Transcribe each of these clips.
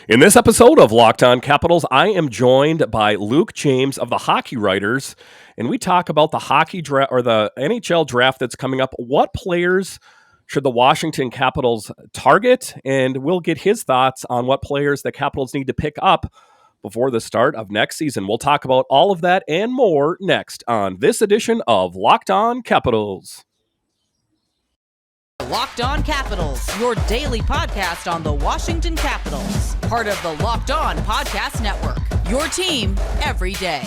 In this episode of Locked On Capitals, I am joined by Luke James of the Hockey Writers, and we talk about the hockey draft or the NHL draft that's coming up. What players should the Washington Capitals target? And we'll get his thoughts on what players the Capitals need to pick up before the start of next season. We'll talk about all of that and more next on this edition of Locked On Capitals. Locked On Capitals, your daily podcast on the Washington Capitals. Part of the Locked On Podcast Network, your team every day.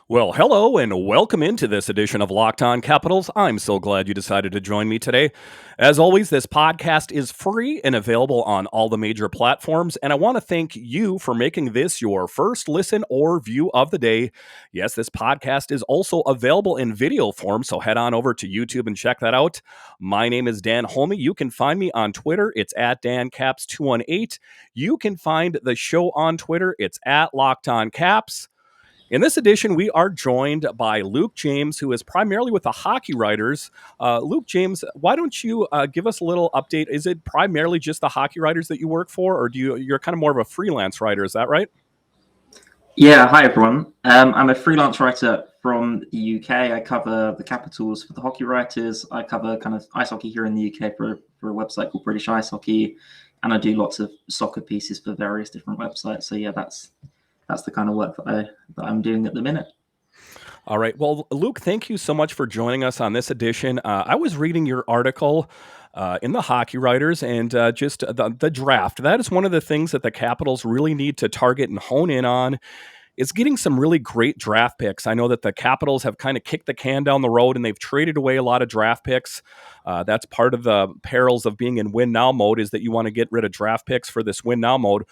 Well, hello and welcome into this edition of Locked On Capitals. I'm so glad you decided to join me today. As always, this podcast is free and available on all the major platforms, and I want to thank you for making this your first listen or view of the day. Yes, this podcast is also available in video form, so head on over to YouTube and check that out. My name is Dan Holme. You can find me on Twitter. It's at DanCaps218. You can find the show on Twitter. It's at Locked On Caps. In this edition, we are joined by Luke James, who is primarily with the Hockey Writers. Luke James, why don't you give us a little update? Is it primarily just the Hockey Writers that you work for, or you're kind of more of a freelance writer? Is that right? Yeah, hi everyone. I'm a freelance writer from the UK. I cover the Capitals for the Hockey Writers. I cover kind of ice hockey here in the UK for a website called British Ice Hockey, and I do lots of soccer pieces for various different websites. So yeah, that's the kind of work that I'm doing at the minute. All right. Well, Luke, thank you so much for joining us on this edition. I was reading your article in the Hockey Writers and just the draft. That is one of the things that the Capitals really need to target and hone in on. Is getting some really great draft picks. I know that the Capitals have kind of kicked the can down the road and they've traded away a lot of draft picks. That's part of the perils of being in win now mode, is that you want to get rid of draft picks for this win now mode.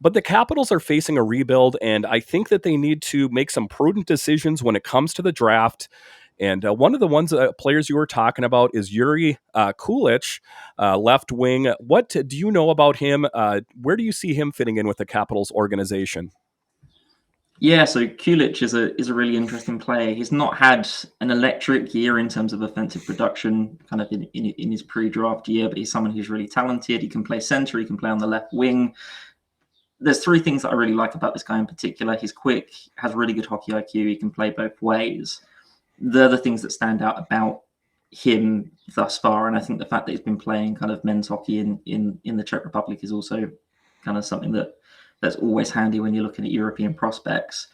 But the Capitals are facing a rebuild, and I think that they need to make some prudent decisions when it comes to the draft. And one of the players you were talking about is Jiri Kulich, left wing. What do you know about him? Where do you see him fitting in with the Capitals organization? Yeah, so Kulich is a really interesting player. He's not had an electric year in terms of offensive production, kind of in his pre-draft year, but he's someone who's really talented. He can play center. He can play on the left wing. There's three things that I really like about this guy in particular. He's quick, has really good hockey IQ. He can play both ways. They're the things that stand out about him thus far. And I think the fact that he's been playing kind of men's hockey in the Czech Republic is also kind of something that's always handy when you're looking at European prospects.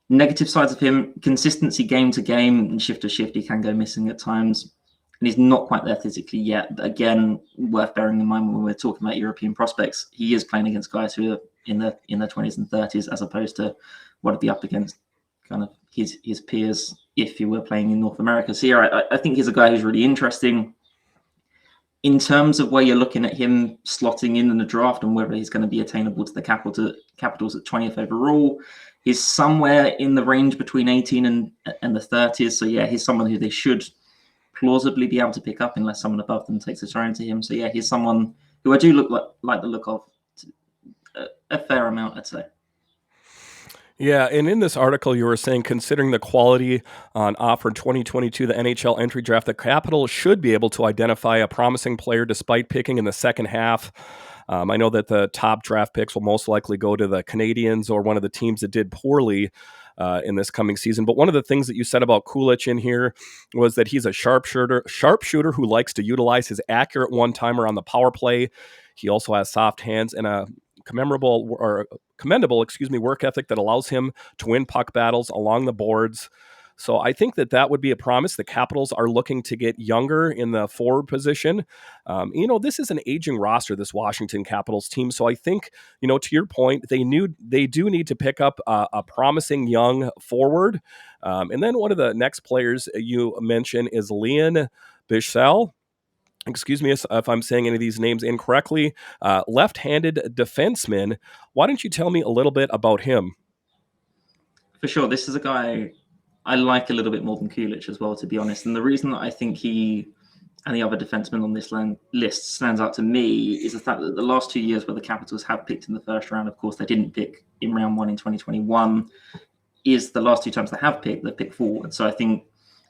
Negative sides of him: consistency game to game and shift to shift. He can go missing at times. And he's not quite there physically yet. But again, worth bearing in mind when we're talking about European prospects, he is playing against guys who are in their 20s and 30s, as opposed to what would be up against kind of his peers if he were playing in North America. So yeah, I think he's a guy who's really interesting. In terms of where you're looking at him slotting in the draft and whether he's going to be attainable to the Capitals at 20th overall, he's somewhere in the range between 18 and the 30s. So yeah, he's someone who they should plausibly be able to pick up unless someone above them takes a turn to him. So yeah, he's someone who I do like the look of a fair amount, I'd say. Yeah, and in this article, you were saying, considering the quality on offer in 2022, the NHL entry draft, the Capitals should be able to identify a promising player despite picking in the second half. I know that the top draft picks will most likely go to the Canadiens or one of the teams that did poorly in this coming season. But one of the things that you said about Kulich in here was that he's a sharpshooter who likes to utilize his accurate one-timer on the power play. He also has soft hands and a commendable work ethic that allows him to win puck battles along the boards. So I think that would be a promise. The Capitals are looking to get younger in the forward position. This is an aging roster, this Washington Capitals team. So I think, to your point, they do need to pick up a promising young forward. And then one of the next players you mentioned is Lian Bichsel. Excuse me if I'm saying any of these names incorrectly. Left-handed defenseman. Why don't you tell me a little bit about him? For sure. This is a guy I like a little bit more than Kulich as well, to be honest. And the reason that I think he and the other defenseman on this list stands out to me is the fact that the last 2 years where the Capitals have picked in the first round, of course, they didn't pick in round 1 in 2021, is the last 2 times they have picked, they've picked forward. So I think,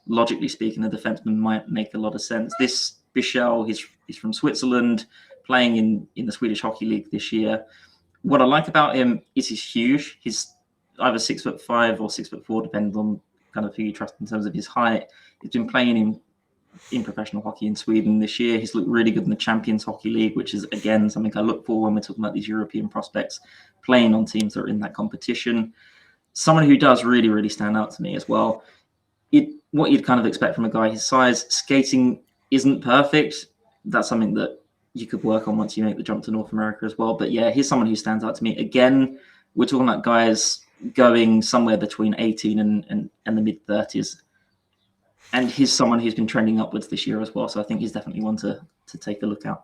logically speaking, the defenseman might make a lot of sense. This Bisell, he's from Switzerland, playing in the Swedish Hockey League this year. What I like about him is he's huge. He's either 6'5" or 6'4", depending on kind of who you trust in terms of his height. He's been playing in professional hockey in Sweden this year. He's looked really good in the Champions Hockey League, which is, again, something I look for when we're talking about these European prospects playing on teams that are in that competition. Someone who does really, really stand out to me as well. What you'd kind of expect from a guy his size, skating isn't perfect. That's something that you could work on once you make the jump to North America as well. But yeah, here's someone who stands out to me. Again, we're talking about guys going somewhere between 18 and the mid-30s. And he's someone who's been trending upwards this year as well. So I think he's definitely one to take a look at.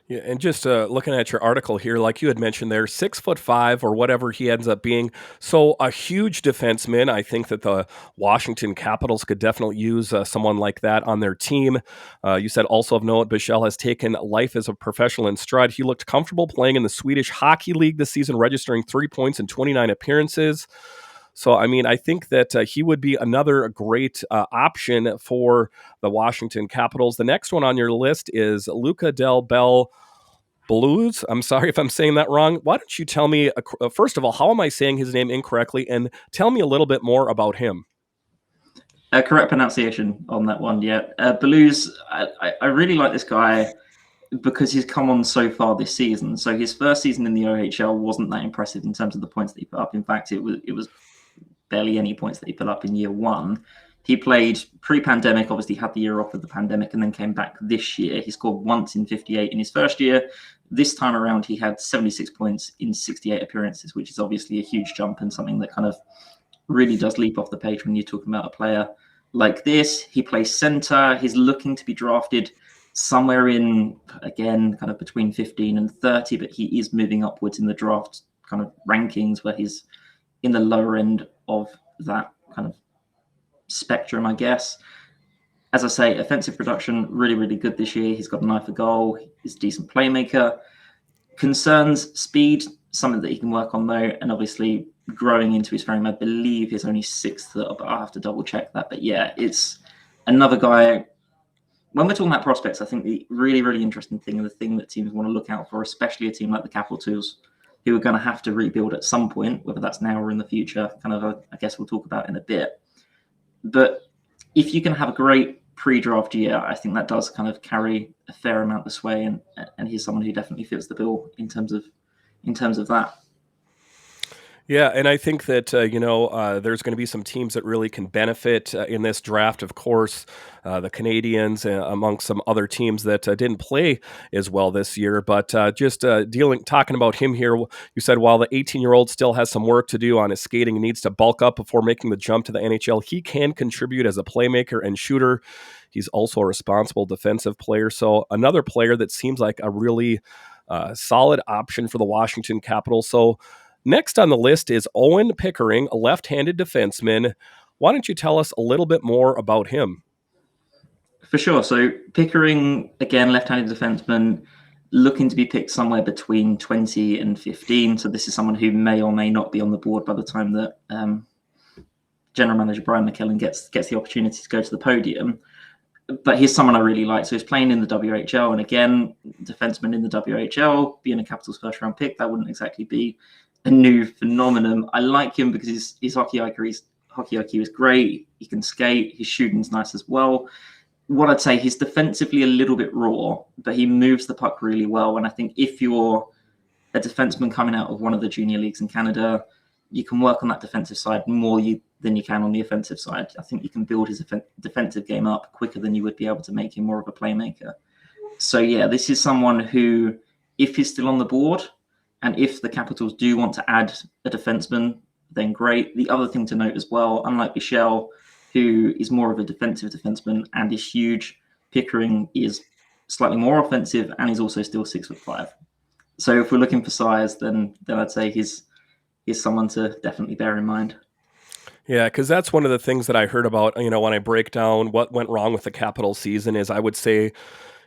Yeah, and just looking at your article here, like you had mentioned there, 6'5" or whatever he ends up being. So a huge defenseman. I think that the Washington Capitals could definitely use someone like that on their team. You said also of note, Bisell has taken life as a professional in stride. He looked comfortable playing in the Swedish Hockey League this season, registering 3 points in 29 appearances. So, I mean, I think that he would be another great option for the Washington Capitals. The next one on your list is Luca Del Bel Belluz. I'm sorry if I'm saying that wrong. Why don't you tell me, first of all, how am I saying his name incorrectly? And tell me a little bit more about him. Correct pronunciation on that one, yeah. Belluz, I really like this guy because he's come on so far this season. So his first season in the OHL wasn't that impressive in terms of the points that he put up. In fact, it was barely any points that he put up in year 1. He played pre-pandemic, obviously had the year off of the pandemic, and then came back this year. He scored once in 58 in his first year. This time around, he had 76 points in 68 appearances, which is obviously a huge jump and something that kind of really does leap off the page when you're talking about a player like this. He plays center. He's looking to be drafted somewhere in, again, kind of between 15 and 30, but he is moving upwards in the draft kind of rankings where he's in the lower end of that kind of spectrum, I guess. As I say, offensive production, really, really good this year. He's got an eye for goal. He's a decent playmaker. Concerns, speed, something that he can work on though, and obviously growing into his frame. I believe he's only 6', but I'll have to double check that. But yeah, it's another guy. When we're talking about prospects, I think the really, really interesting thing and the thing that teams want to look out for, especially a team like the Capitals, who are going to have to rebuild at some point, whether that's now or in the future, I guess we'll talk about in a bit. But if you can have a great pre-draft year, I think that does kind of carry a fair amount of sway, and he's someone who definitely fits the bill in terms of that. Yeah, and I think that, there's going to be some teams that really can benefit in this draft. Of course, the Canadians, amongst some other teams that didn't play as well this year. But talking about him here, you said while the 18-year-old still has some work to do on his skating and needs to bulk up before making the jump to the NHL, he can contribute as a playmaker and shooter. He's also a responsible defensive player. So another player that seems like a really solid option for the Washington Capitals. So next on the list is Owen Pickering, a left-handed defenseman. Why don't you tell us a little bit more about him? For sure. So Pickering, again, left-handed defenseman, looking to be picked somewhere between 20 and 15. So this is someone who may or may not be on the board by the time that General Manager Brian McKellen gets the opportunity to go to the podium. But he's someone I really like. So he's playing in the WHL. And again, defenseman in the WHL, being a Capitals first-round pick, that wouldn't exactly be a new phenomenon. I like him because his hockey IQ is great. He can skate. His shooting's nice as well. What I'd say, he's defensively a little bit raw, but he moves the puck really well. And I think if you're a defenseman coming out of one of the junior leagues in Canada, you can work on that defensive side more than you can on the offensive side. I think you can build his defensive game up quicker than you would be able to make him more of a playmaker. So yeah, this is someone who, if he's still on the board, and if the Capitals do want to add a defenseman, then great. The other thing to note as well, unlike Bisell, who is more of a defensive defenseman and is huge, Pickering is slightly more offensive and he's also still 6'5". So if we're looking for size, then I'd say he's someone to definitely bear in mind. Yeah, because that's one of the things that I heard about, when I break down what went wrong with the Capitals season is I would say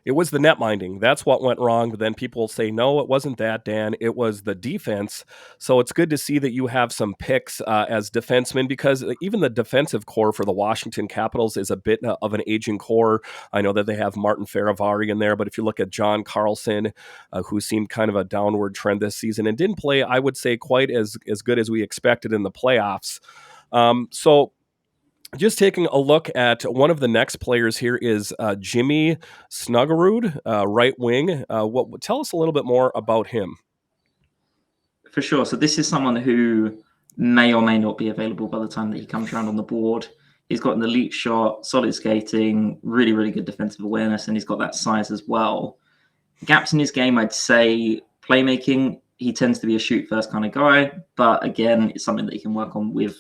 it was the net minding. That's what went wrong. But then people will say, no, it wasn't that, Dan. It was the defense. So it's good to see that you have some picks as defensemen because even the defensive core for the Washington Capitals is a bit of an aging core. I know that they have Martin Feravari in there, but if you look at John Carlson, who seemed kind of a downward trend this season and didn't play, I would say, quite as good as we expected in the playoffs. So just taking a look at one of the next players here is Jimmy Snuggerud, right wing. Tell us a little bit more about him. For sure. So this is someone who may or may not be available by the time that he comes around on the board. He's got an elite shot, solid skating, really, really good defensive awareness, and he's got that size as well. Gaps in his game, I'd say playmaking. He tends to be a shoot first kind of guy, but again, it's something that he can work on with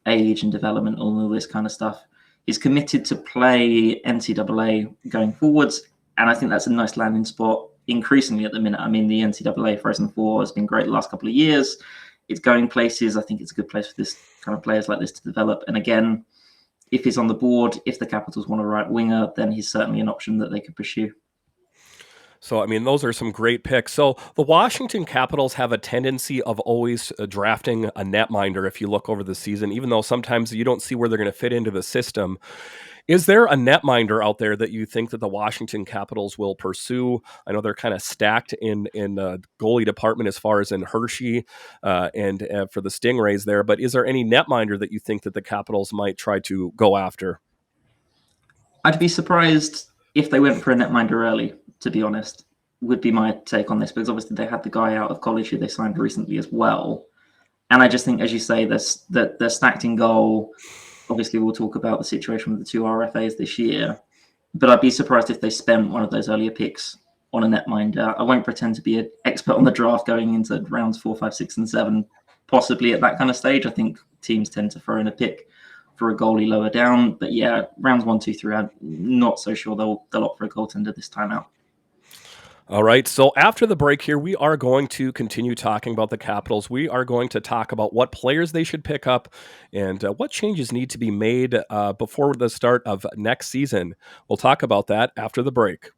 age and development, all this kind of stuff. He's committed to play NCAA going forwards, and I think that's a nice landing spot increasingly at the minute. I mean, the NCAA Frozen Four has been great the last couple of years. It's going places. I think it's a good place for this kind of players like this to develop. And again, if he's on the board, if the Capitals want a right winger, then he's certainly an option that they could pursue. So, I mean, those are some great picks. So the Washington Capitals have a tendency of always drafting a netminder if you look over the season, even though sometimes you don't see where they're going to fit into the system. Is there a netminder out there that you think that the Washington Capitals will pursue? I know they're kind of stacked in the goalie department as far as in Hershey and for the Stingrays there, but is there any netminder that you think that the Capitals might try to go after? I'd be surprised if they went for a netminder early, to be honest, would be my take on this, because obviously they had the guy out of college who they signed recently as well. And I just think, as you say, they're stacked in goal. Obviously, we'll talk about the situation with the two RFAs this year, but I'd be surprised if they spent one of those earlier picks on a netminder. I won't pretend to be an expert on the draft going into rounds 4, 5, 6, and 7, possibly at that kind of stage. I think teams tend to throw in a pick for a goalie lower down. But yeah, rounds 1, 2, 3, I'm not so sure they'll opt for a goaltender this time out. All right. So after the break here, we are going to continue talking about the Capitals. We are going to talk about what players they should pick up and what changes need to be made before the start of next season. We'll talk about that after the break.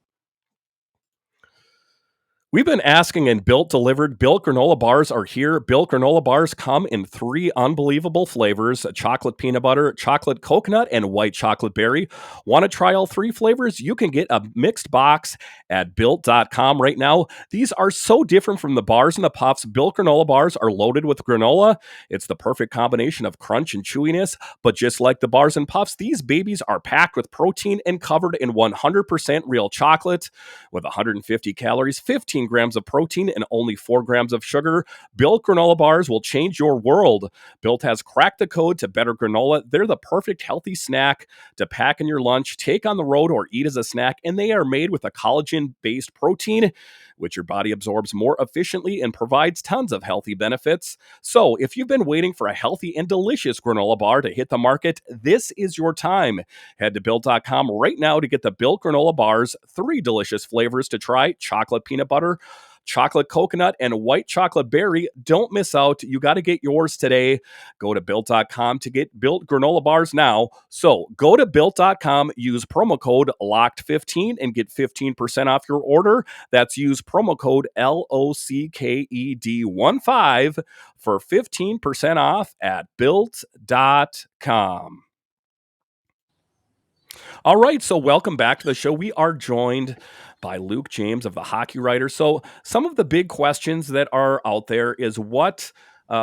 We've been asking and Built delivered. Built granola bars are here. Built granola bars come in 3 unbelievable flavors: chocolate peanut butter, chocolate coconut, and white chocolate berry. Want to try all 3 flavors? You can get a mixed box at Built.com right now. These are so different from the bars and the puffs. Built granola bars are loaded with granola. It's the perfect combination of crunch and chewiness, but just like the bars and puffs, these babies are packed with protein and covered in 100% real chocolate with 150 calories, 15 grams of protein, and only 4 grams of sugar. Built granola bars will change your world. Built has cracked the code to better granola. They're the perfect healthy snack to pack in your lunch, take on the road, or eat as a snack, and they are made with a collagen-based protein, which your body absorbs more efficiently and provides tons of healthy benefits. So if you've been waiting for a healthy and delicious granola bar to hit the market, this is your time. Head to Built.com right now to get the Built granola bars, 3 delicious flavors to try: chocolate peanut butter, chocolate coconut, and white chocolate berry. Don't miss out. You got to get yours today. Go to Built.com to get Built granola bars now. So go to Built.com, use promo code LOCKED15 and get 15% off your order. That's use promo code LOCKED15 for 15% off at Built.com. All right, so welcome back to the show. We are joined by Luke James of the Hockey Writer. So some of the big questions that are out there is what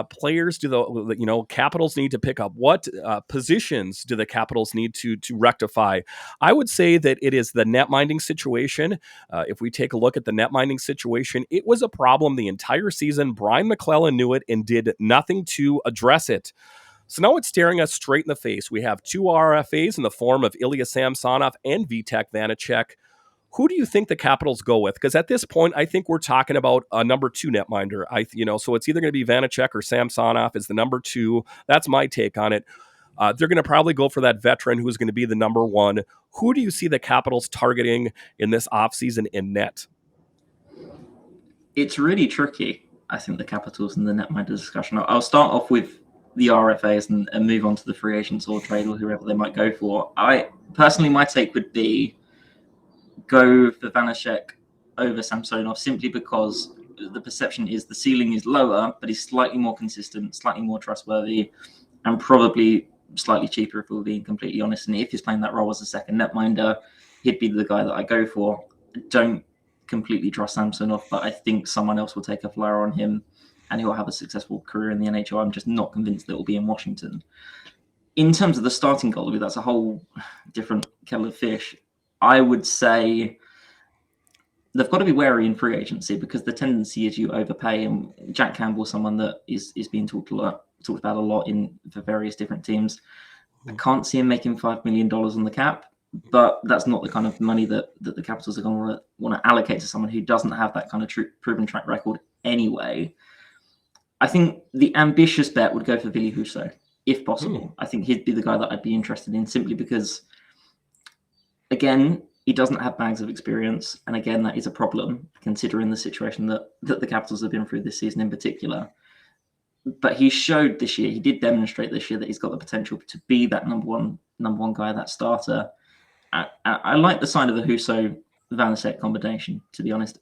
players do the Capitals need to pick up? What positions do the Capitals need to rectify? I would say that it is the netminding situation. If we take a look at the netminding situation, it was a problem the entire season. Brian McClellan knew it and did nothing to address it. So now it's staring us straight in the face. We have 2 RFAs in the form of Ilya Samsonov and Vitek Vanacek. Who do you think the Capitals go with? Because at this point, I think we're talking about a number 2 netminder. So it's either going to be Vanacek or Samsonov is the number 2. That's my take on it. They're going to probably go for that veteran who's going to be the number 1. Who do you see the Capitals targeting in this offseason in net? It's really tricky, I think, the Capitals and the netminder discussion. I'll start off with the RFAs and move on to the free agents or trade or whoever they might go for. Personally, my take would be go for Vanacek over Samsonov, simply because the perception is the ceiling is lower, but he's slightly more consistent, slightly more trustworthy, and probably slightly cheaper if we're being completely honest. And if he's playing that role as a second netminder, he'd be the guy that I go for. I don't completely trust Samsonov, but I think someone else will take a flyer on him and he'll have a successful career in the NHL. I'm just not convinced that it will be in Washington. In terms of the starting goalie, that's a whole different kettle of fish. I would say they've got to be wary in free agency, because the tendency is you overpay. And Jack Campbell, someone that is being talked about a lot for various different teams. I can't see him making $5 million on the cap, but that's not the kind of money that the Capitals are going to want to allocate to someone who doesn't have that kind of proven track record anyway. I think the ambitious bet would go for Ville Husso, if possible. I think he'd be the guy that I'd be interested in, simply because, again, he doesn't have bags of experience. And again, that is a problem, considering the situation that the Capitals have been through this season in particular. But he showed this year, he did demonstrate this year that he's got the potential to be that number one guy, that starter. I like the sign of the Husso-Vanacek combination, to be honest.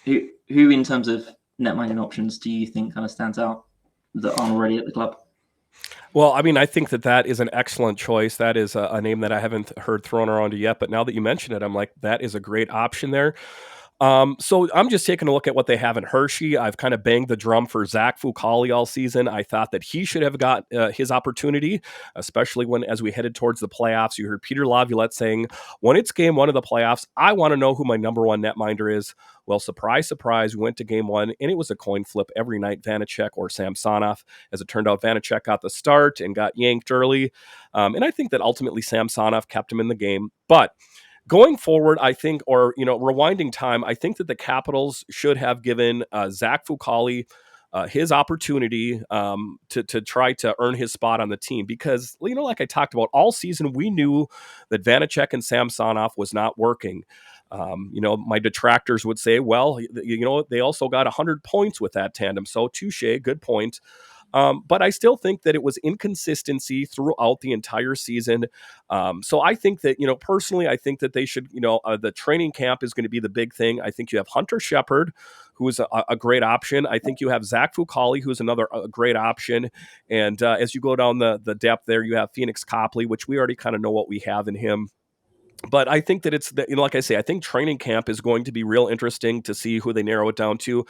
Who in terms of netminding options do you think kind of stands out that aren't already at the club? Well, I mean, I think that is an excellent choice. That is a name that I haven't heard thrown around yet, but now that you mention it, I'm like, that is a great option there. So I'm just taking a look at what they have in Hershey. I've kind of banged the drum for Zach Fucale all season. I thought that he should have got his opportunity, especially as we headed towards the playoffs. You heard Peter Laviolette saying, when it's game one of the playoffs, I want to know who my number one netminder is. Well, surprise, surprise, we went to game one, and it was a coin flip every night, Vanacek or Samsonov. As it turned out, Vanacek got the start and got yanked early. And I think that ultimately Samsonov kept him in the game. But going forward, I think, or, rewinding time, I think that the Capitals should have given Zach Fucale his opportunity to try to earn his spot on the team, because, like I talked about all season, we knew that Vanacek and Samsonov was not working. My detractors would say, well, they also got 100 points with that tandem. So touche, good point. But I still think that it was inconsistency throughout the entire season. So I think that, personally, I think that they should, the training camp is going to be the big thing. I think you have Hunter Shepard, who is a great option. I think you have Zach Fucale, who's another great option. And as you go down the depth there, you have Phoenix Copley, which we already kind of know what we have in him. But I think that it's, like I say, I think training camp is going to be real interesting to see who they narrow it down to.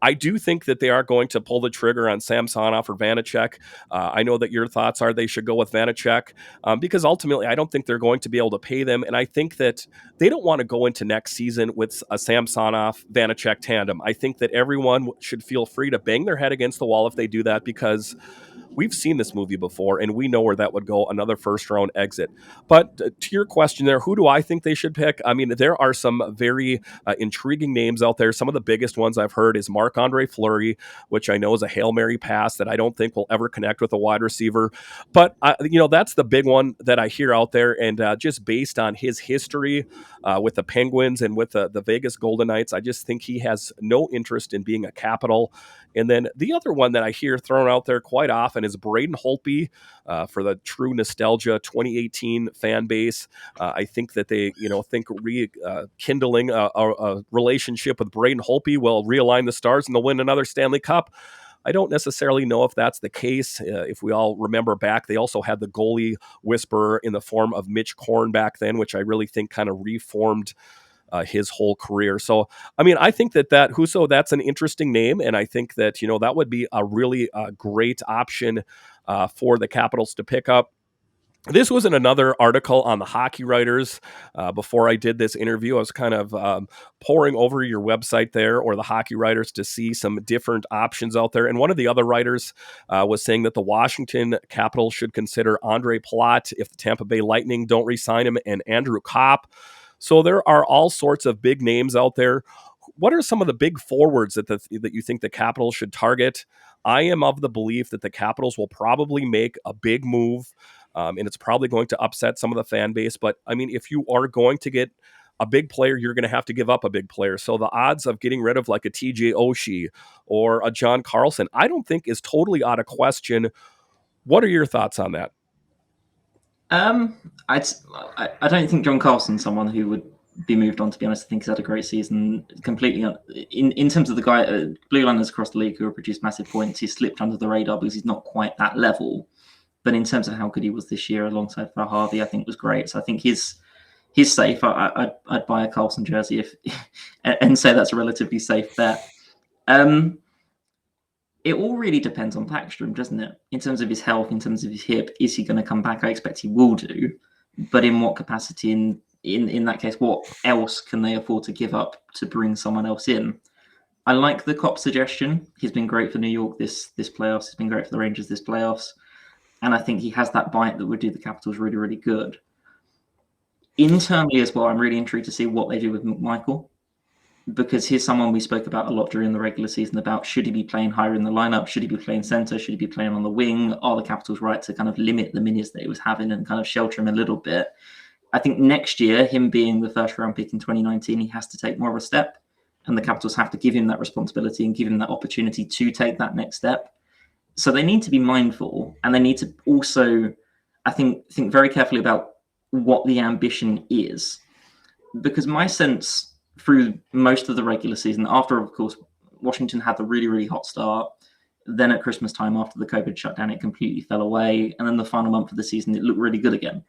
I do think that they are going to pull the trigger on Samsonov or Vanacek. I know that your thoughts are they should go with Vanacek because ultimately I don't think they're going to be able to pay them. And I think that they don't want to go into next season with a Samsonov-Vanacek tandem. I think that everyone should feel free to bang their head against the wall if they do that, because we've seen this movie before, and we know where that would go, another first-round exit. But to your question there, who do I think they should pick? I mean, there are some very intriguing names out there. Some of the biggest ones I've heard is Marc-Andre Fleury, which I know is a Hail Mary pass that I don't think will ever connect with a wide receiver. But, that's the big one that I hear out there. And just based on his history with the Penguins and with the Vegas Golden Knights, I just think he has no interest in being a Capital. And then the other one that I hear thrown out there quite often is Braden Holtby for the true nostalgia 2018 fan base. I think that they, think rekindling a relationship with Braden Holtby will realign the stars and they'll win another Stanley Cup. I don't necessarily know if that's the case. If we all remember back, they also had the goalie whisperer in the form of Mitch Korn back then, which I really think kind of reformed his whole career. So, I mean, I think that Husso, that's an interesting name. And I think that, that would be a really great option for the Capitals to pick up. This was in another article on the Hockey Writers. Before I did this interview, I was kind of poring over your website there, or the Hockey Writers, to see some different options out there. And one of the other writers was saying that the Washington Capitals should consider Andre Palat if the Tampa Bay Lightning don't re-sign him, and Andrew Kopp. So there are all sorts of big names out there. What are some of the big forwards that you think the Capitals should target? I am of the belief that the Capitals will probably make a big move, and it's probably going to upset some of the fan base. But, I mean, if you are going to get a big player, you're going to have to give up a big player. So the odds of getting rid of like a TJ Oshie or a John Carlson, I don't think is totally out of question. What are your thoughts on that? I don't think John Carlson's someone who would be moved on, to be honest. I think he's had a great season. Completely in terms of the guy, blue liners across the league who have produced massive points, he's slipped under the radar because he's not quite that level. But in terms of how good he was this year alongside Harvey, I think was great. So I think he's safe. I'd buy a Carlson jersey if and say that's a relatively safe bet. It all really depends on Backstrom, doesn't it? In terms of his health, in terms of his hip, is he going to come back? I expect he will do, but in what capacity? In that case, what else can they afford to give up to bring someone else in? I like the Kopp suggestion. He's been great for New York this playoffs. He's been great for the Rangers this playoffs, and I think he has that bite that would do the Capitals really, really good. Internally as well, I'm really intrigued to see what they do with McMichael, because he's someone we spoke about a lot during the regular season about should he be playing higher in the lineup? Should he be playing center? Should he be playing on the wing? Are the Capitals right to kind of limit the minutes that he was having and kind of shelter him a little bit? I think next year, him being the first round pick in 2019, he has to take more of a step, and the Capitals have to give him that responsibility and give him that opportunity to take that next step. So they need to be mindful, and they need to also, I think very carefully about what the ambition is, because my sense through most of the regular season, after, of course, Washington had the really, really hot start. Then at Christmas time, after the COVID shutdown, it completely fell away. And then the final month of the season, it looked really good again.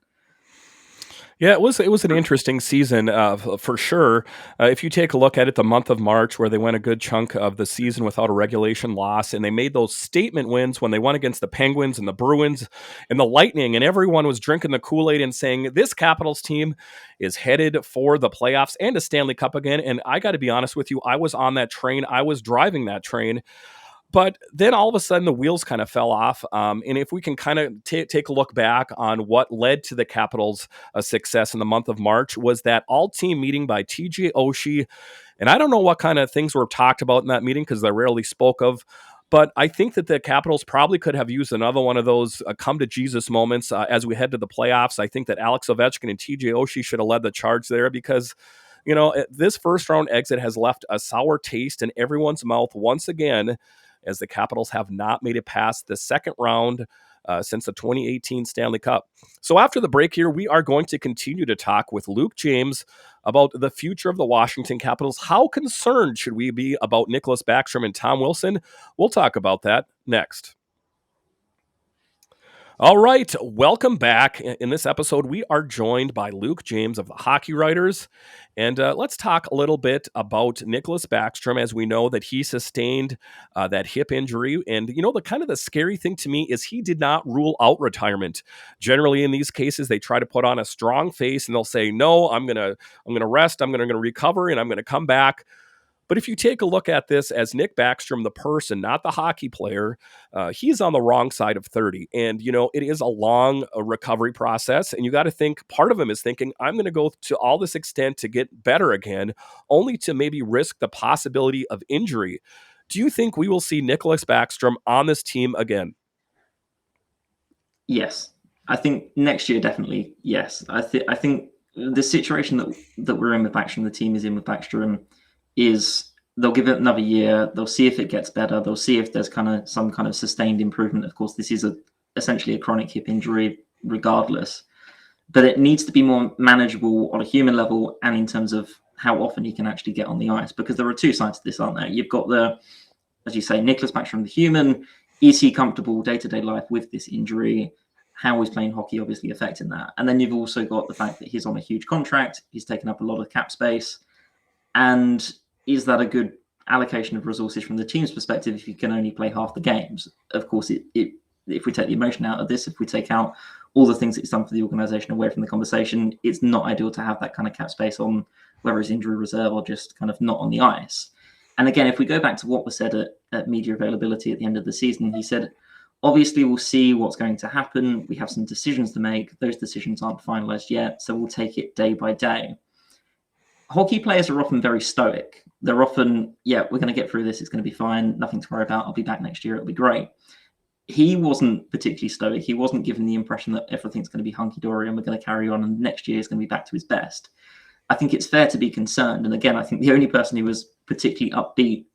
Yeah, it was an interesting season for sure. If you take a look at it, the month of March, where they went a good chunk of the season without a regulation loss, and they made those statement wins when they went against the Penguins and the Bruins and the Lightning, and everyone was drinking the Kool-Aid and saying, this Capitals team is headed for the playoffs and a Stanley Cup again. And I got to be honest with you, I was on that train. I was driving that train. But then all of a sudden, the wheels kind of fell off. And if we can kind of take a look back on what led to the Capitals' success in the month of March, was that all-team meeting by TJ Oshie. And I don't know what kind of things were talked about in that meeting because I rarely spoke of. But I think that the Capitals probably could have used another one of those come-to-Jesus moments as we head to the playoffs. I think that Alex Ovechkin and TJ Oshie should have led the charge there because, you know, this first-round exit has left a sour taste in everyone's mouth once again, as the Capitals have not made it past the second round since the 2018 Stanley Cup. So after the break here, we are going to continue to talk with Luke James about the future of the Washington Capitals. How concerned should we be about Nicholas Backstrom and Tom Wilson? We'll talk about that next. All right, welcome back. In this episode, we are joined by Luke James of the Hockey Writers, and let's talk a little bit about Nicholas Backstrom, as we know that he sustained that hip injury. And, you know, the scary thing to me is he did not rule out retirement. Generally, in these cases, they try to put on a strong face and they'll say, no, I'm gonna rest, I'm gonna recover, and I'm gonna come back. But if you take a look at this as Nick Backstrom, the person, not the hockey player, he's on the wrong side of 30. And, you know, it is a long recovery process. And you got to think, part of him is thinking, I'm going to go to all this extent to get better again, only to maybe risk the possibility of injury. Do you think we will see Nicholas Backstrom on this team again? Yes. I think next year, definitely, yes. I think the situation that we're in with Backstrom, the team is in with Backstrom, is they'll give it another year. They'll see if it gets better. They'll see if there's some kind of sustained improvement. Of course, this is essentially a chronic hip injury regardless, but it needs to be more manageable on a human level and in terms of how often he can actually get on the ice, because there are two sides to this, aren't there? You've got as you say, Nicholas Backstrom, the human. Is he comfortable day-to-day life with this injury? How is playing hockey obviously affecting that? And then you've also got the fact that he's on a huge contract. He's taken up a lot of cap space. And is that a good allocation of resources from the team's perspective if you can only play half the games? Of course, if we take the emotion out of this, if we take out all the things that he's done for the organization away from the conversation, it's not ideal to have that kind of cap space on whether it's injury reserve or just kind of not on the ice. And again, if we go back to what was said at media availability at the end of the season, he said, obviously, we'll see what's going to happen. We have some decisions to make. Those decisions aren't finalized yet, so we'll take it day by day. Hockey players are often very stoic. They're often, we're going to get through this. It's going to be fine. Nothing to worry about. I'll be back next year. It'll be great. He wasn't particularly stoic. He wasn't given the impression that everything's going to be hunky-dory and we're going to carry on and next year is going to be back to his best. I think it's fair to be concerned. And again, I think the only person who was particularly upbeat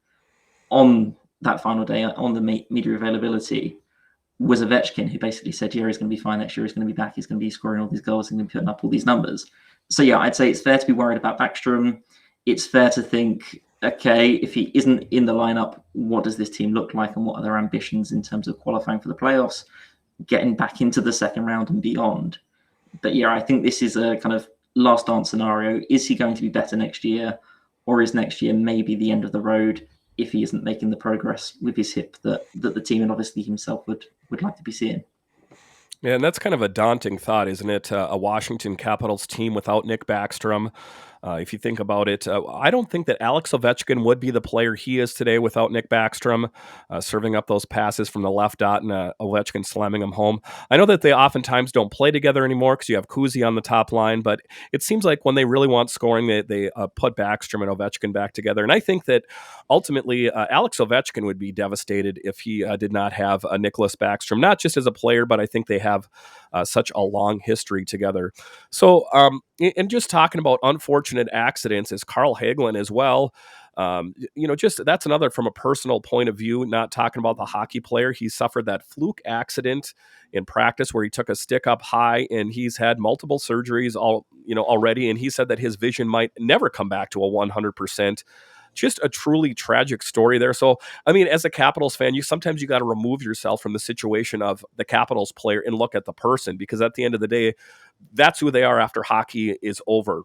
on that final day, on the media availability, was Ovechkin, who basically said, yeah, he's going to be fine next year. He's going to be back. He's going to be scoring all these goals and putting up all these numbers. So, yeah, I'd say it's fair to be worried about Backstrom. It's fair to think, okay, if he isn't in the lineup, what does this team look like and what are their ambitions in terms of qualifying for the playoffs, getting back into the second round and beyond? But, yeah, I think this is a kind of last dance scenario. Is he going to be better next year, or is next year maybe the end of the road if he isn't making the progress with his hip that the team and obviously himself would like to be seeing? Yeah, and that's kind of a daunting thought, isn't it? A Washington Capitals team without Nick Backstrom. If you think about it, I don't think that Alex Ovechkin would be the player he is today without Nick Backstrom serving up those passes from the left dot and Ovechkin slamming them home. I know that they oftentimes don't play together anymore because you have Kuzi on the top line, but it seems like when they really want scoring, they put Backstrom and Ovechkin back together. And I think that ultimately Alex Ovechkin would be devastated if he did not have Nicholas Backstrom, not just as a player, but I think they have such a long history together. So, and just talking about unfortunate accidents is Carl Hagelin as well. Just that's another from a personal point of view, not talking about the hockey player. He suffered that fluke accident in practice where he took a stick up high, and he's had multiple surgeries already. And he said that his vision might never come back to a 100%. Just a truly tragic story there. So, I mean, as a Capitals fan, sometimes you got to remove yourself from the situation of the Capitals player and look at the person, because at the end of the day, that's who they are after hockey is over.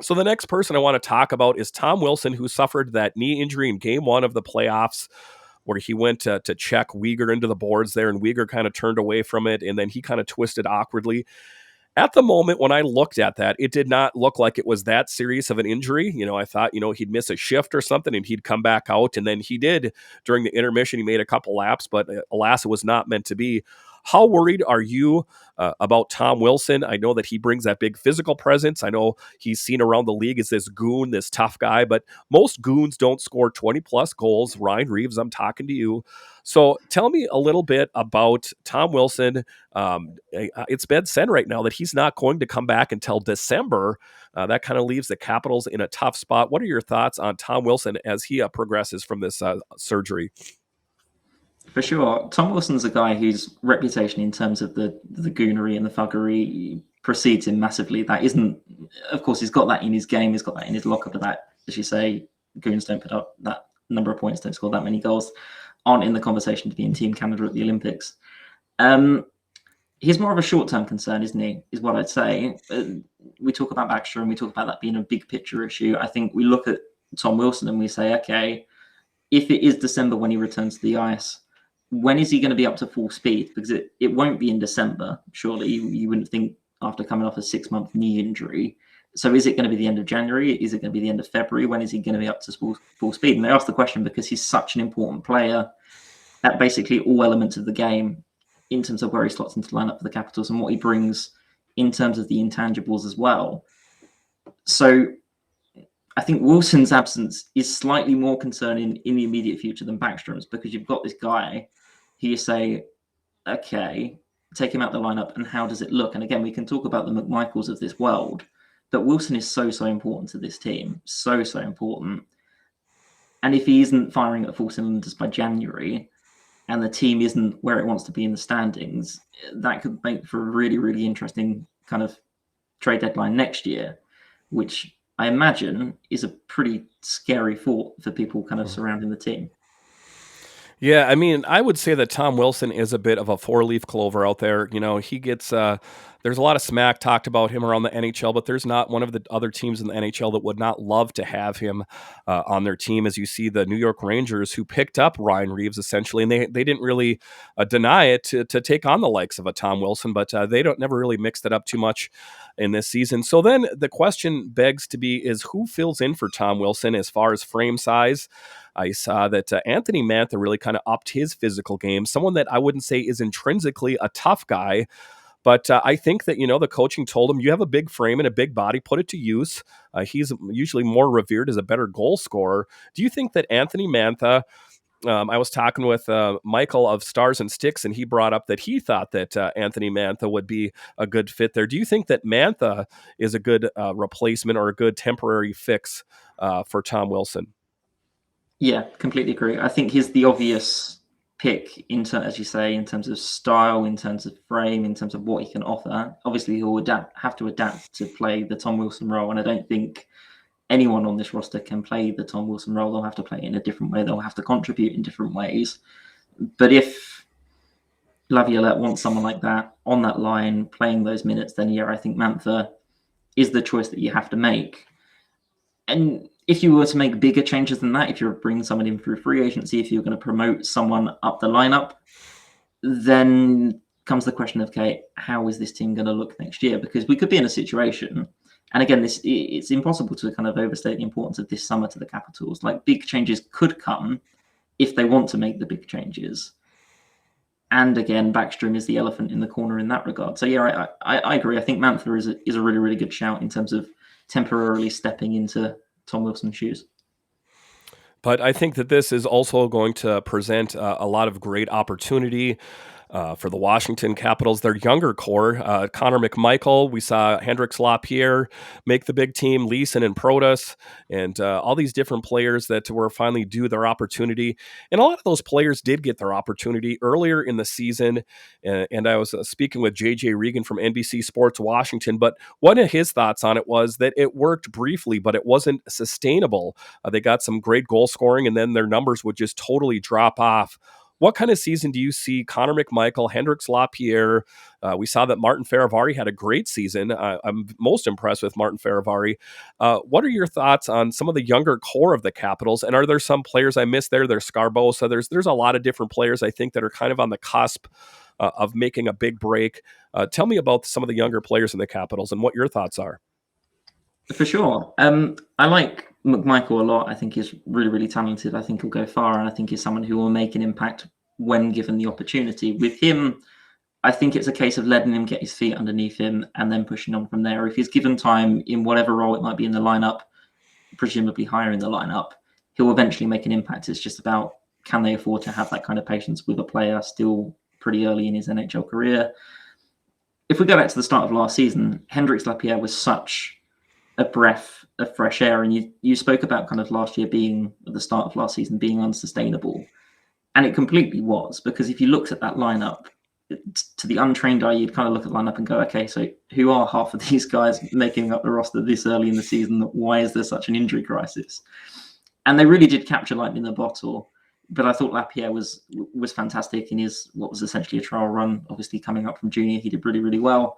So the next person I want to talk about is Tom Wilson, who suffered that knee injury in game 1 of the playoffs, where he went to check Weegar into the boards there, and Weegar kind of turned away from it, and then he kind of twisted awkwardly. At the moment when I looked at that, it did not look like it was that serious of an injury. I thought, he'd miss a shift or something and he'd come back out. And then he did during the intermission. He made a couple laps, but alas, it was not meant to be. How worried are you about Tom Wilson? I know that he brings that big physical presence. I know he's seen around the league as this goon, this tough guy, but most goons don't score 20 plus goals. Ryan Reeves, I'm talking to you. So tell me a little bit about Tom Wilson. It's been said right now that he's not going to come back until December. That kind of leaves the Capitals in a tough spot. What are your thoughts on Tom Wilson as he progresses from this surgery? For sure. Tom Wilson's a guy whose reputation in terms of the goonery and the thuggery precedes him massively. That isn't, of course, he's got that in his game. He's got that in his locker, but that, as you say, goons don't put up that number of points, don't score that many goals, aren't in the conversation to be in Team Canada at the Olympics. He's more of a short-term concern, isn't he, is what I'd say. We talk about Baxter and we talk about that being a big picture issue. I think we look at Tom Wilson and we say, okay, if it is December when he returns to the ice, when is he going to be up to full speed? Because it won't be in December, surely. You wouldn't think after coming off a 6-month knee injury. So is it going to be the end of January? Is it going to be the end of February? When is he going to be up to full speed? And they ask the question because he's such an important player at basically all elements of the game in terms of where he slots into the lineup for the Capitals and what he brings in terms of the intangibles as well. So I think Wilson's absence is slightly more concerning in the immediate future than Backstrom's, because you've got this guy who you say, okay, take him out the lineup, and how does it look? And again, we can talk about the McMichaels of this world, but Wilson is so important to this team. So important. And if he isn't firing at full cylinders by January, and the team isn't where it wants to be in the standings, that could make for a really, really interesting kind of trade deadline next year, which I imagine is a pretty scary thought for people kind of surrounding the team. Yeah, I mean, I would say that Tom Wilson is a bit of a 4-leaf clover out there. He gets, there's a lot of smack talked about him around the NHL, but there's not one of the other teams in the NHL that would not love to have him on their team. As you see, the New York Rangers, who picked up Ryan Reeves essentially, and they didn't really deny it to take on the likes of a Tom Wilson, but they never really mixed it up too much in this season. So then the question begs to be is who fills in for Tom Wilson as far as frame size? I saw that Anthony Mantha really kind of upped his physical game, someone that I wouldn't say is intrinsically a tough guy, but I think that, the coaching told him, you have a big frame and a big body, put it to use. He's usually more revered as a better goal scorer. Do you think that Anthony Mantha, I was talking with Michael of Stars and Sticks, and he brought up that he thought that Anthony Mantha would be a good fit there. Do you think that Mantha is a good replacement or a good temporary fix for Tom Wilson? Yeah, completely agree. I think he's the obvious pick as you say, in terms of style, in terms of frame, in terms of what he can offer. Obviously, he'll have to adapt to play the Tom Wilson role, and I don't think anyone on this roster can play the Tom Wilson role. They'll have to play it in a different way. They'll have to contribute in different ways. But if Laviolette wants someone like that on that line playing those minutes, then I think Mantha is the choice that you have to make. And if you were to make bigger changes than that, if you're bringing someone in through free agency, if you're going to promote someone up the lineup, then comes the question of, okay, how is this team going to look next year? Because we could be in a situation, and again, it's impossible to kind of overstate the importance of this summer to the Capitals. Like, big changes could come if they want to make the big changes. And again, Baxter is the elephant in the corner in that regard. So I agree. I think Mantha is a really, really good shout in terms of temporarily stepping into Tom Wilson's shoes. But I think that this is also going to present a lot of great opportunity for the Washington Capitals. Their younger core, Connor McMichael, we saw Hendrix Lapierre make the big team, Leeson and Protas, and all these different players that were finally due their opportunity. And a lot of those players did get their opportunity earlier in the season. And I was speaking with JJ Regan from NBC Sports Washington, but one of his thoughts on it was that it worked briefly, but it wasn't sustainable. They got some great goal scoring, and then their numbers would just totally drop off. What kind of season do you see Connor McMichael, Hendrix Lapierre? We saw that Martin Feravari had a great season. I'm most impressed with Martin Feravari. What are your thoughts on some of the younger core of the Capitals? And are there some players I missed there? There's Scarbosa. There's a lot of different players I think that are kind of on the cusp of making a big break. Tell me about some of the younger players in the Capitals and what your thoughts are. For sure. I like McMichael a lot. I think he's really, really talented. I think he'll go far, and I think he's someone who will make an impact when given the opportunity. With him, I think it's a case of letting him get his feet underneath him and then pushing on from there. If he's given time in whatever role it might be in the lineup, presumably higher in the lineup, he'll eventually make an impact. It's just about, can they afford to have that kind of patience with a player still pretty early in his NHL career? If we go back to the start of last season, Hendrix Lapierre was such a breath of fresh air. And you spoke about kind of last year being, at the start of last season, being unsustainable. And it completely was, because if you looked at that lineup, to the untrained eye, you'd kind of look at the lineup and go, okay, so who are half of these guys making up the roster this early in the season? Why is there such an injury crisis? And they really did capture lightning in the bottle. But I thought Lapierre was fantastic in his, what was essentially a trial run, obviously coming up from junior. He did really, really well.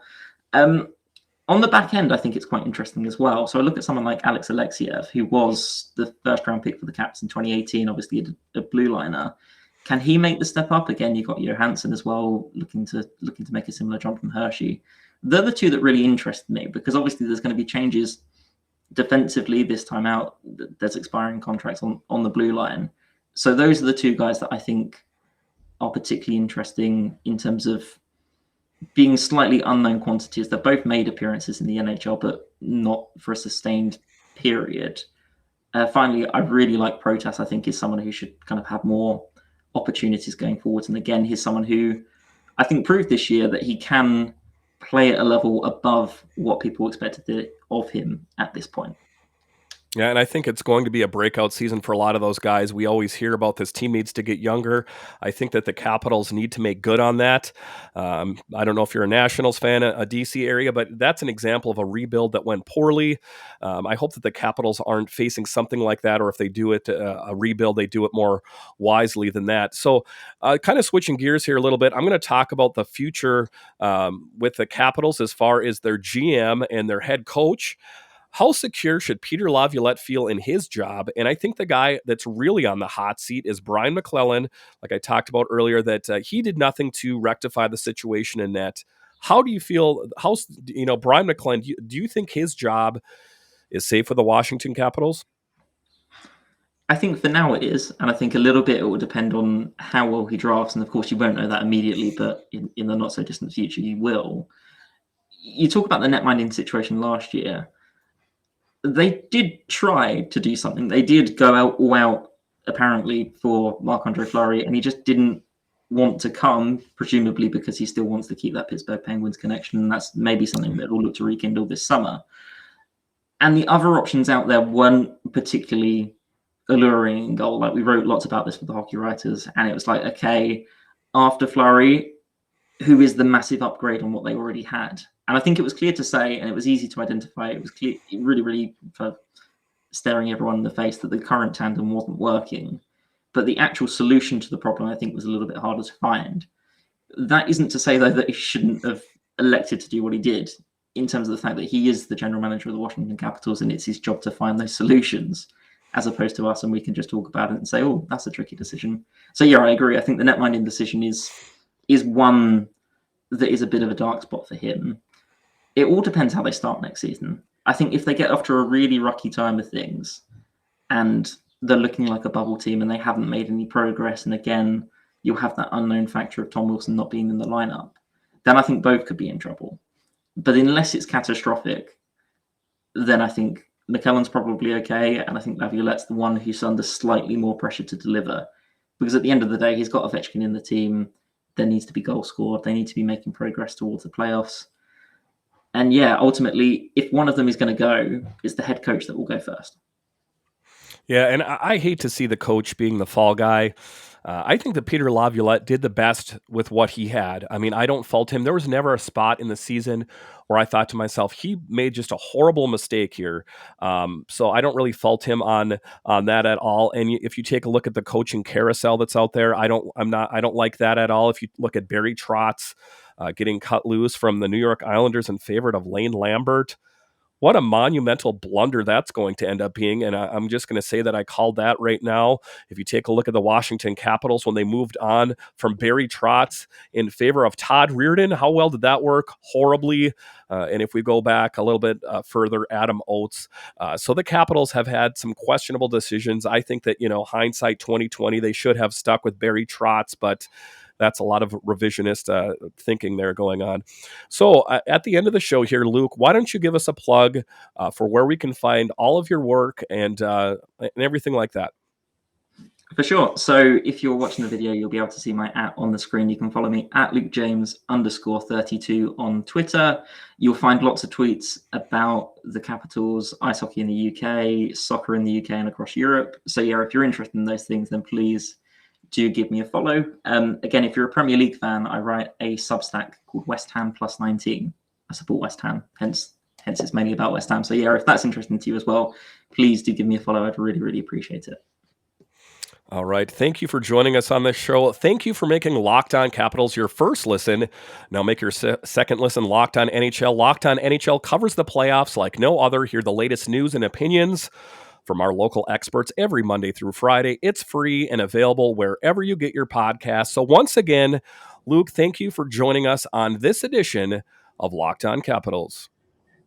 On the back end, I think it's quite interesting as well. So I look at someone like Alex Alexiev, who was the first round pick for the Caps in 2018, obviously a blue liner. Can he make the step up? Again, you've got Johansson as well, looking to make a similar jump from Hershey. They're the two that really interest me, because obviously there's going to be changes defensively this time out. There's expiring contracts on the blue line. So those are the two guys that I think are particularly interesting in terms of being slightly unknown quantities. They've both made appearances in the NHL, but not for a sustained period. Finally, I really like Protas. I think is someone who should kind of have more opportunities going forwards. And again, he's someone who I think proved this year that he can play at a level above what people expected of him at this point. Yeah, and I think it's going to be a breakout season for a lot of those guys. We always hear about this team needs to get younger. I think that the Capitals need to make good on that. I don't know if you're a Nationals fan, a DC area, but that's an example of a rebuild that went poorly. I hope that the Capitals aren't facing something like that, or if they do it, a rebuild, they do it more wisely than that. So kind of switching gears here a little bit, I'm going to talk about the future with the Capitals as far as their GM and their head coach. How secure should Peter Laviolette feel in his job? And I think the guy that's really on the hot seat is Brian McClellan. Like I talked about earlier, that he did nothing to rectify the situation in net. How do you feel? Brian McClellan, do you think his job is safe for the Washington Capitals? I think for now it is. And I think a little bit it will depend on how well he drafts. And of course, you won't know that immediately, but in the not so distant future, you will. You talk about the netminding situation last year. They did try to do something. They did go all out, apparently, for Marc-Andre Fleury, and he just didn't want to come, presumably because he still wants to keep that Pittsburgh Penguins connection, and that's maybe something that we'll look to rekindle this summer. And the other options out there weren't particularly alluring in goal. Like, we wrote lots about this for the hockey writers, and it was like, okay, after Fleury, who is the massive upgrade on what they already had? And I think it was clear to say, and it was easy to identify. It was clear, really, really for staring everyone in the face, that the current tandem wasn't working. But the actual solution to the problem, I think, was a little bit harder to find. That isn't to say, though, that he shouldn't have elected to do what he did, in terms of the fact that he is the general manager of the Washington Capitals, and it's his job to find those solutions, as opposed to us, and we can just talk about it and say, oh, that's a tricky decision. So yeah, I agree. I think the netminding decision is one that is a bit of a dark spot for him. It all depends how they start next season. I think if they get off to a really rocky time of things, and they're looking like a bubble team and they haven't made any progress, and again, you'll have that unknown factor of Tom Wilson not being in the lineup, then I think both could be in trouble. But unless it's catastrophic, then I think McKellen's probably okay, and I think Laviolette's the one who's under slightly more pressure to deliver. Because at the end of the day, he's got Ovechkin in the team. There needs to be goals scored. They need to be making progress towards the playoffs. And yeah, ultimately, if one of them is going to go, it's the head coach that will go first. Yeah, and I hate to see the coach being the fall guy. I think that Peter Laviolette did the best with what he had. I mean, I don't fault him. There was never a spot in the season where I thought to myself, he made just a horrible mistake here. So I don't really fault him on that at all. And if you take a look at the coaching carousel that's out there, I don't like that at all. If you look at Barry Trotz getting cut loose from the New York Islanders in favor of Lane Lambert, what a monumental blunder that's going to end up being. And I'm just going to say that I called that right now. If you take a look at the Washington Capitals, when they moved on from Barry Trotz in favor of Todd Reardon, how well did that work? Horribly. And if we go back a little bit further, Adam Oates. So the Capitals have had some questionable decisions. I think that, hindsight 2020, they should have stuck with Barry Trotz, but that's a lot of revisionist thinking there going on. So at the end of the show here, Luke, why don't you give us a plug for where we can find all of your work and everything like that? For sure. So if you're watching the video, you'll be able to see my @ on the screen. You can follow me at LukeJames_32 on Twitter. You'll find lots of tweets about the Capitals, ice hockey in the UK, soccer in the UK and across Europe. So yeah, if you're interested in those things, then please do give me a follow. Again, if you're a Premier League fan, I write a Substack called West Ham Plus 19. I support West Ham, hence it's mainly about West Ham. So yeah, if that's interesting to you as well, please do give me a follow. I'd really, really appreciate it. All right. Thank you for joining us on this show. Thank you for making Locked On Capitals your first listen. Now make your second listen Locked On NHL. Locked On NHL covers the playoffs like no other. Hear the latest news and opinions from our local experts every Monday through Friday. It's free and available wherever you get your podcasts. So once again, Luke, thank you for joining us on this edition of Locked On Capitals.